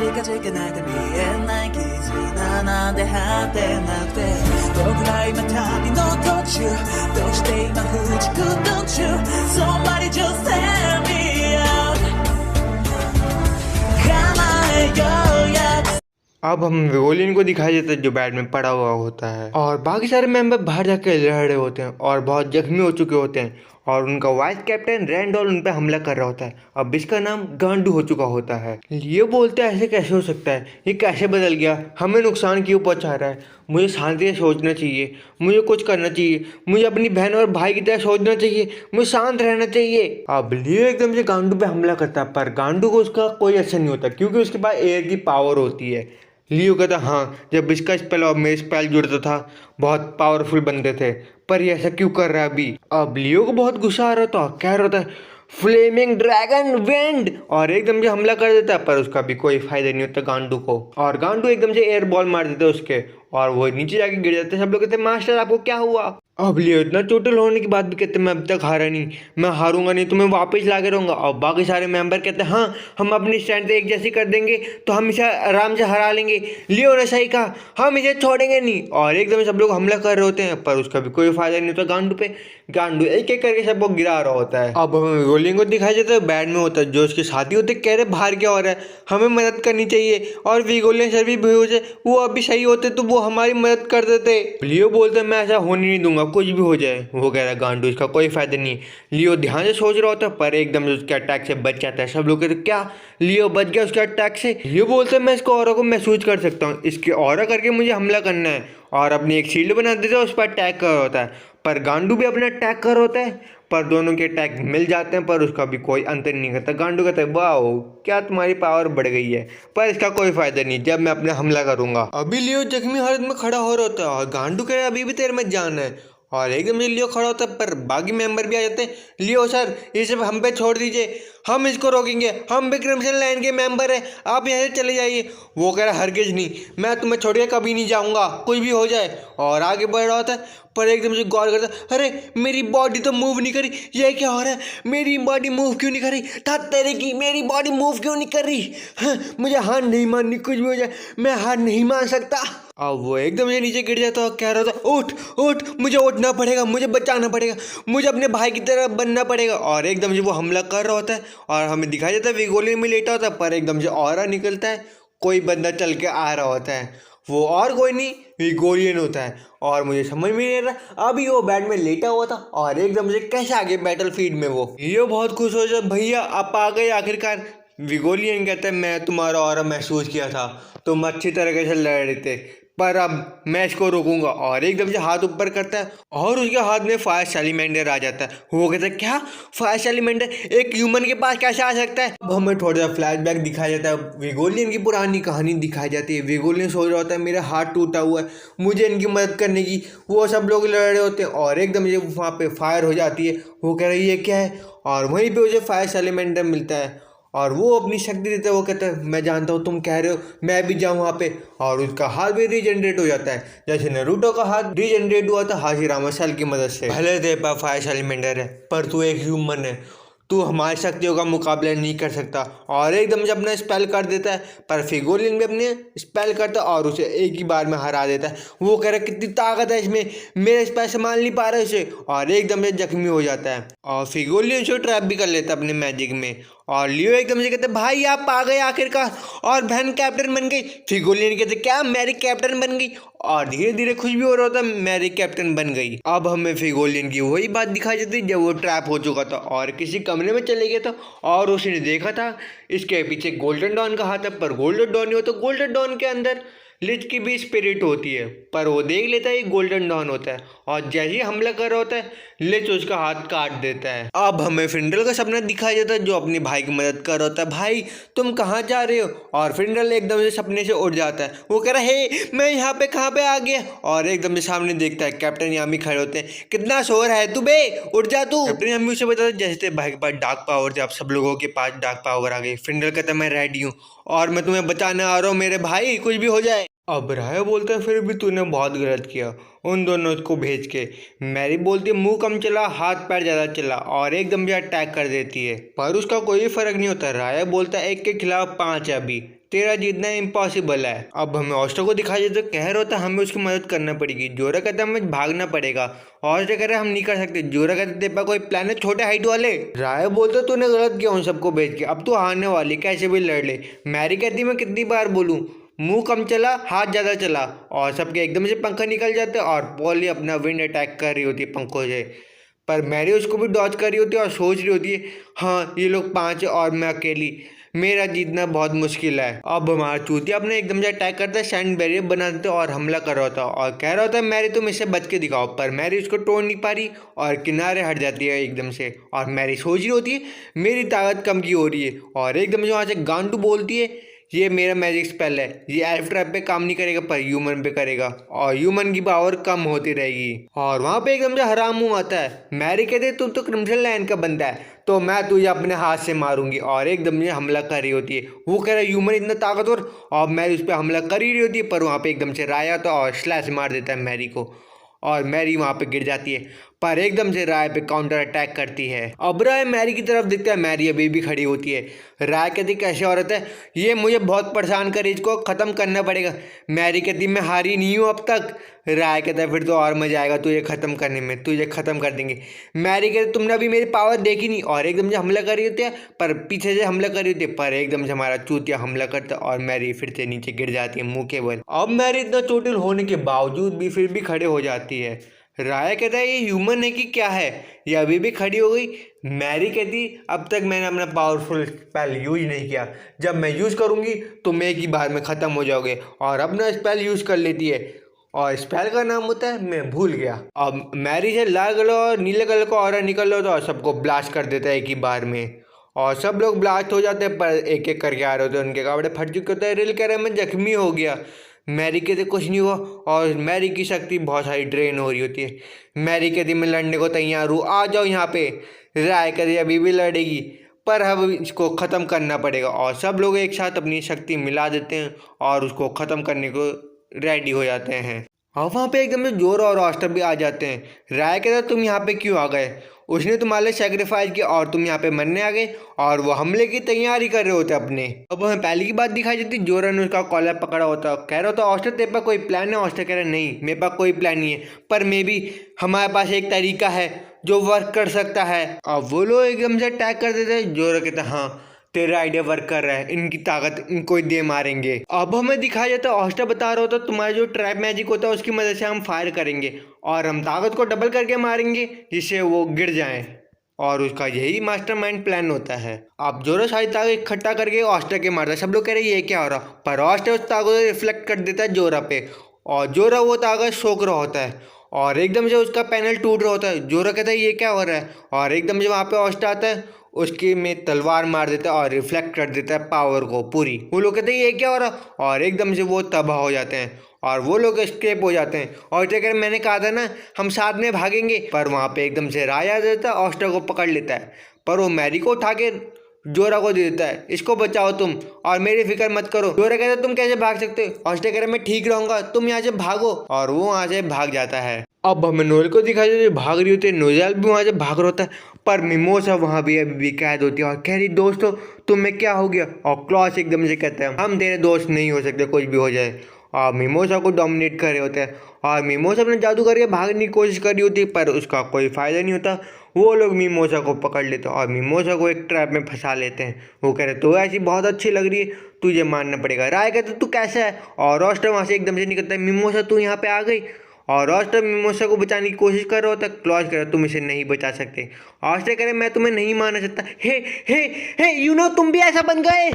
近づけないと見えない絆なんて果てなくて僕ら今旅の途中どうして今不時空 Don't you Somebody just tell me out 叶えようや अब हम विगोलियन को दिखाई देता है जो बेड में पड़ा हुआ होता है और बाकी सारे मेंबर बाहर जाके लड़ रहे होते हैं और बहुत जख्मी हो चुके होते हैं और उनका वाइस कैप्टन रैंडॉल उन पे हमला कर रहा होता है। अब इसका नाम गांडू हो चुका होता है। ये बोलते हैं ऐसे कैसे हो सकता है, ये कैसे बदल गया, हमें नुकसान क्यों पहुंचा रहा है, मुझे शांति से सोचना चाहिए, मुझे कुछ करना चाहिए, मुझे अपनी बहन और भाई की तरह सोचना चाहिए, मुझे शांत रहना चाहिए। अब लियो एकदम से गांडू पे हमला करता है पर गांडू को उसका कोई असर नहीं होता क्योंकि उसके पास एयर की पावर होती है। लियो कहता हाँ, जब इसका स्पेल और मेरा स्पेल जुड़ता था बहुत पावरफुल बनते थे, पर ये ऐसा क्यों कर रहा है अभी। अब लियो को बहुत गुस्सा आ रहा था, कह रहा था फ्लेमिंग ड्रैगन विंड और एकदम से हमला कर देता है पर उसका भी कोई फायदा नहीं होता गांडू को और गांडू एकदम से एयर बॉल मार देता है उसके और वो नीचे जाके गिर जाते हैं। सब लोग कहते हैं मास्टर आपको क्या हुआ। अब लियो इतना चोटिल होने के बाद भी कहते हैं मैं अब तक हारा नहीं, मैं हारूंगा नहीं, तुम्हें वापस ला के रहूंगा। और बाकी सारे मेंबर कहते हैं हाँ हम अपनी स्ट्रेंथ एक जैसी कर देंगे तो हम इसे आराम से हरा लेंगे। लियो ने सही कहा, हम इसे छोड़ेंगे नहीं और एकदम सब लोग हमला कर रहे होते हैं पर उसका भी कोई फायदा नहीं होता गांडू पे। गांडू एक एक करके सबको गिरा रहा होता है। अब हमें गोलिंग को दिखाई देता है बैड में होता है जो उसकी शादी होती है, कह रहे बाहर क्या हो रहा है, हमें मदद करनी चाहिए और विगोलियन सर भी बेहोश है, वो अभी सही होते तो वो हमारी मदद कर देते। लियो बोलते मैं ऐसा होने नहीं दूंगा, कुछ भी हो जाए। वो कह रहा है गांडू इसका कोई फायदा नहीं। लियो ध्यान से सोच रहा होता है पर एकदम से उसके अटैक से बच जाता है। सब लोग कहते क्या लियो बच गया उसके अटैक से। लियो बोलते मैं इसको ऑरा को महसूस कर सकता हूँ, इसके ऑरा करके मुझे हमला करना है और अपनी एक शील्ड बना देता है उस पर अटैक कर रहा होता है पर गांडू भी अपना अटैक कर होता है पर दोनों के अटैक मिल जाते हैं पर उसका भी कोई अंतर नहीं करता। गांडू कहता है वाह क्या तुम्हारी पावर बढ़ गई है पर इसका कोई फायदा नहीं जब मैं अपना हमला करूंगा। अभी लियो जख्मी हालत में खड़ा हो रहा होता है और गांडू कह रहा है अभी भी तेरे में जान है और एकदम से लियो खड़ा होता है पर बाकी मेंबर भी आ जाते हैं। लियो सर ये सब हम पे छोड़ दीजिए, हम इसको रोकेंगे, हम भी क्रिम्सन लाइन के मेंबर हैं, आप यहाँ से चले जाइए। वो कह रहा हरगिज नहीं, मैं तुम्हें छोड़ के कभी नहीं जाऊँगा कुछ भी हो जाए। और आगे बढ़ रहा होता है पर एकदम से गौर करता अरे मेरी बॉडी तो मूव नहीं करी, ये क्या हो रहा है, मेरी बॉडी मूव क्यों नहीं कर रही, था तेरे की मेरी बॉडी मूव क्यों नहीं कर रही। हाँ, मुझे हार नहीं माननी, कुछ भी हो जाए मैं हार नहीं मान सकता। अब वो एकदम से नीचे गिर जाता और कह रहा था उठ उठ, मुझे उठना पड़ेगा, मुझे बचाना पड़ेगा, मुझे अपने भाई की तरह बनना पड़ेगा। और एकदम से वो हमला कर रहा होता है और हमें दिखाई देता है विगोलियन में लेटा होता है पर एकदम से ऑरा निकलता है, कोई बंदा चल के आ रहा होता है, वो और कोई नहीं विगोलियन होता है और मुझे समझ में नहीं आ रहा अभी वो बैट में लेटा हुआ था और एकदम से कैसे आ गए बैटल फील्ड में। वो ये बहुत खुश हो जाए भैया आप आ गए आखिरकार। विगोलियन कहता है मैं तुम्हारा ऑरा महसूस किया था, तुम अच्छी तरीके से लड़ रहे थे पर अब मैं इसको रोकूंगा। और एकदम से हाथ ऊपर करता है और उसके हाथ में फायर सैलिमेंडर आ जाता है। वो कहता है क्या फायर सैलिमेंडर एक ह्यूमन के पास कैसे आ सकता है। अब हमें थोड़ा सा फ्लैशबैक दिखाया जाता है, विगोलियन की पुरानी कहानी दिखाई जाती है। विगोलियन सोच रहा होता है मेरा हाथ टूटा हुआ है, मुझे इनकी मदद करने की। वो सब लोग लड़ रहे होते हैं और एकदम से वहाँ पे फायर हो जाती है। वो कह रही है ये क्या है और वहीं पर उसे फायर सैलिमेंडर मिलता है और वो अपनी शक्ति देता है। वो कहता है मैं जानता हूँ तुम कह रहे हो मैं भी जाऊँ वहाँ पे और उसका हाथ भी रीजनरेट हो जाता है जैसे नारुतो का हाथ रीजनरेट हुआ था हाशिरामा सेल की मदद से। भले तेरे पास फायर सैलिमेंडर है पर तू एक ह्यूमन है, तू हमारी शक्तियों का मुकाबला नहीं कर सकता। और एकदम से अपना स्पेल कर देता है पर विगोलियन भी अपने स्पेल करता है और उसे एक ही बार में हरा देता है। वो कह रहा है कितनी ताकत है इसमें, मेरे स्पेल संभाल नहीं पा रहा इसे और एकदम से जख्मी हो जाता है। और विगोलियन से ट्रैप भी कर लेता है अपने मैजिक में और लियो एकदम से कहते भाई आप आ गए आखिरकार और बहन कैप्टन बन गई। विगोलियन कहते क्या मैरी कैप्टन बन गई और धीरे धीरे खुश भी हो रहा था मैरी कैप्टन बन गई। अब हमें विगोलियन की वही बात दिखाई जाती जब वो ट्रैप हो चुका था और किसी कमरे में चले गया था और उसने देखा था इसके पीछे गोल्डन डॉन का हाथ है पर गोल्डन डॉन नहीं होता, गोल्डन डॉन के अंदर लिच की भी स्पिरिट होती है पर वो देख लेता है ये गोल्डन डॉन होता है और जैसे ही हमला कर रहा होता है लिच उसका हाथ काट देता है। अब हमें फिंडल का सपना दिखाया जाता है जो अपने भाई की मदद कर रहा होता है, भाई तुम कहाँ जा रहे हो। और फिंडल एकदम से सपने से उठ जाता है। वो कह रहा है हे मैं यहाँ पे कहाँ पे आ गया और एकदम से सामने देखता है कैप्टन यामी खड़े होते हैं, कितना शोर है तू बे, उठ जा तू। कैप्टन यामी उसे बताता है जैसे भाई के पास डार्क पावर थे अब सब लोगों के पास डार्क पावर आ गई। फिंडल कहता है मैं रेडी हूँ और मैं तुम्हें बचाने आ रहा हूँ मेरे भाई, कुछ भी हो जाए। अब राय बोलता है फिर भी तूने बहुत गलत किया उन दोनों को भेज के। मैरी बोलती है मुंह कम चला हाथ पैर ज़्यादा चला और एकदम से अटैक कर देती है, पर उसका कोई फर्क नहीं होता। राय बोलता है 1 के खिलाफ 5 है, अभी तेरा जीतना इम्पॉसिबल है। अब हमें ऑस्टर को दिखाई देता तो कह रहा होता हमें उसकी मदद करना पड़ेगी। जोरा कहता है हमें भागना पड़ेगा। ऑस्टर कह रहा है हम नहीं कर सकते। जोरा कहता है तेरे पास कोई प्लान है छोटे हाइट वाले। राय बोलते तूने गलत किया उन सबको भेज के, अब तू हारने वाली कैसे भी लड़ ले। मैरी कहती मैं कितनी बार बोलूँ मुंह कम चला हाथ ज़्यादा चला, और सबके एकदम से पंखा निकल जाते और पॉली अपना विंड अटैक कर रही होती है पंखों से। पर मैरी उसको भी डॉज कर रही होती है और सोच रही होती है हाँ ये लोग 5 और मैं अकेली, मेरा जीतना बहुत मुश्किल है। अब हमारा चूतिया अपने एकदम से अटैक करता है, सैंड बैरियर बना देते और हमला कर रहा होता और कह रहा होता है मैरी तुम इससे बच के दिखाओ। पर मैरी उसको तोड़ नहीं पा रही और किनारे हट जाती है एकदम से। और मैरी सोच रही होती है मेरी ताकत कम की हो रही है और एकदम से वहाँ से गांडू बोलती है ये मेरा मैजिक स्पेल है, ये एल्फ ट्रैप पे काम नहीं करेगा पर ह्यूमन पे करेगा और ह्यूमन की पावर कम होती रहेगी। और वहाँ पे एकदम से हराम मुंह आता है। मैरी कहते तुम तो क्रिम्सन लाइन का बंदा है तो मैं तुझे अपने हाथ से मारूंगी और एकदम से हमला कर रही होती है। वो कह रहा है ह्यूमन इतना ताकतवर और मैरी उस पर हमला कर ही रही होती है, पर वहाँ पे एकदम से राय आता है और स्लैश मार देता है मैरी को और मैरी वहाँ पे गिर जाती है। पर एकदम से राय पे काउंटर अटैक करती है। अब राय मैरी की तरफ दिखता है, मैरी अभी भी खड़ी होती है। राय कहती कैसे औरत है ये मुझे बहुत परेशान करे, इसको ख़त्म करना पड़ेगा। मैरी कहती मैं हारी नहीं हूँ अब तक। राय कहता है फिर तो और मजा आएगा तुझे ख़त्म करने में, तुझे ख़त्म कर देंगे। मैरी कहती तुमने अभी मेरी पावर देखी नहीं और एकदम से हमला कर रही होती है, पर पीछे से हमला कर रही होती है, पर एकदम से हमारा चूतिया हमला करता है और मैरी फिर से नीचे गिर जाती है मुँह के बल। अब मैरी इतना चोटिल होने के बावजूद भी फिर भी खड़े हो जाती है। राय कहता है ये ह्यूमन है कि क्या है, ये अभी भी खड़ी हो गई। मैरी कहती अब तक मैंने अपना पावरफुल स्पेल यूज नहीं किया, जब मैं यूज़ करूँगी तो मैं एक ही बार में ख़त्म हो जाओगे, और अपना स्पेल यूज़ कर लेती है और स्पेल का नाम होता है मैं भूल गया। अब मैरी से लाल कलर और नीले कलर का ऑरा निकल रहा था और सबको ब्लास्ट कर देता है एक ही बार में और सब लोग ब्लास्ट हो जाते हैं, पर एक एक करके आ रहे होते हैं, उनके कपड़े फट चुके होते हैं। रिल कह रहे मैं जख्मी हो गया। मैरी कहते कुछ नहीं हुआ और मैरी की शक्ति बहुत सारी ड्रेन हो रही होती है। मैरी कहती मैं लड़ने को तैयार हूँ, आ जाओ यहाँ पे। राय कहती अभी भी लड़ेगी पर अब इसको ख़त्म करना पड़ेगा और सब लोग एक साथ अपनी शक्ति मिला देते हैं और उसको ख़त्म करने को रेडी हो जाते हैं। और वहाँ पे एकदम से जोरा और ऑस्टर भी आ जाते हैं। राय कहता तुम यहाँ पे क्यों आ गए, उसने तुम्हारे लिए सेक्रीफाइस किया और तुम यहाँ पे मरने आ गए, और वो हमले की तैयारी कर रहे होते अपने। अब हमें पहले की बात दिखाई देती जोरा ने उसका कॉलर पकड़ा होता, कह रहा होता ऑस्टर तेरे पास कोई प्लान है। ऑस्टर कह रहा नहीं मेरे पास कोई प्लान नहीं है, पर मे भी हमारे पास एक तरीका है जो वर्क कर सकता है। अब वो लोग एकदम से अटैक कर देते हैं। जोरा कहता हाँ तेरा आइडिया वर्क कर रहा है, इनकी ताकत इनको ही दे मारेंगे। अब हमें दिखाया जाता है ऑस्टर बता रहा होता तुम्हारा जो ट्रैप मैजिक होता है उसकी मदद से हम फायर करेंगे और हम ताकत को डबल करके मारेंगे जिससे वो गिर जाएं, और उसका यही मास्टरमाइंड प्लान होता है। अब जोरा सारी ताकत इकट्ठा करके ऑस्टर के मारता है। सब लोग कह रहे हैं ये क्या हो रहा, पर ऑस्टर उस ताकत को रिफ्लेक्ट कर देता है जोरा पे और जोरा वो ताकत सोख रहा होता है और एकदम से उसका पैनल टूट रहा होता है। जोरा कहता है ये क्या हो रहा है, और एकदम से वहाँ पे ऑस्टर आता है उसके में तलवार मार देता है और रिफ्लेक्ट कर देता है पावर को पूरी। वो लोग कहते हैं ये क्या हो रहा, और एकदम से वो तबाह हो जाते हैं और वो लोग एस्केप हो जाते हैं। और कहकर मैंने कहा था ना हम साथ में भागेंगे, पर वहाँ पे एकदम से राय आ जाता है, ऑस्टर को पकड़ लेता है, पर वो मैरी को उठा के जोरा को दे देता है, इसको बचाओ तुम और मेरी फिक्र मत करो। जोरा कहता है तुम कैसे भाग सकते हो, ऑस्टर कह रहा है मैं ठीक रहूंगा, तुम यहाँ से भागो, और वो वहाँ से भाग जाता है। अब हमें नोएल को दिखाई देती है भाग रही होती है, नोएल भी वहाँ से भाग रहा होता है, पर मिमोसा वहाँ भी अभी कैद होती है और कह रही दोस्तों तुम्हें क्या हो गया। और क्लॉस एकदम से कहते हैं हम तेरे दोस्त नहीं हो सकते कुछ भी हो जाए, और मिमोसा को डोमिनेट कर रहे होते हैं और मिमोसा अपने जादू करके भागने की कोशिश कर रही होती है, पर उसका कोई फ़ायदा नहीं होता। वो लोग मिमोसा को पकड़ लेते हैं और मिमोसा को एक ट्रैप में फंसा लेते हैं। वो कह रहे तो ऐसी बहुत अच्छी लग रही है, तुझे मानना पड़ेगा। राय कहते तू कैसा है, और रोस्टर वहाँ से एकदम से निकलता है मिमोसा तू यहाँ पे आ गई, और रोस्टर मिमोसा को बचाने की कोशिश कर रहा होता है। क्लॉज कह रहा तुम इसे नहीं बचा सकते। रोस्टर कह रहे मैं तुम्हें नहीं मानना चाहता। हे हे हे यू नो तुम भी ऐसा बन गए।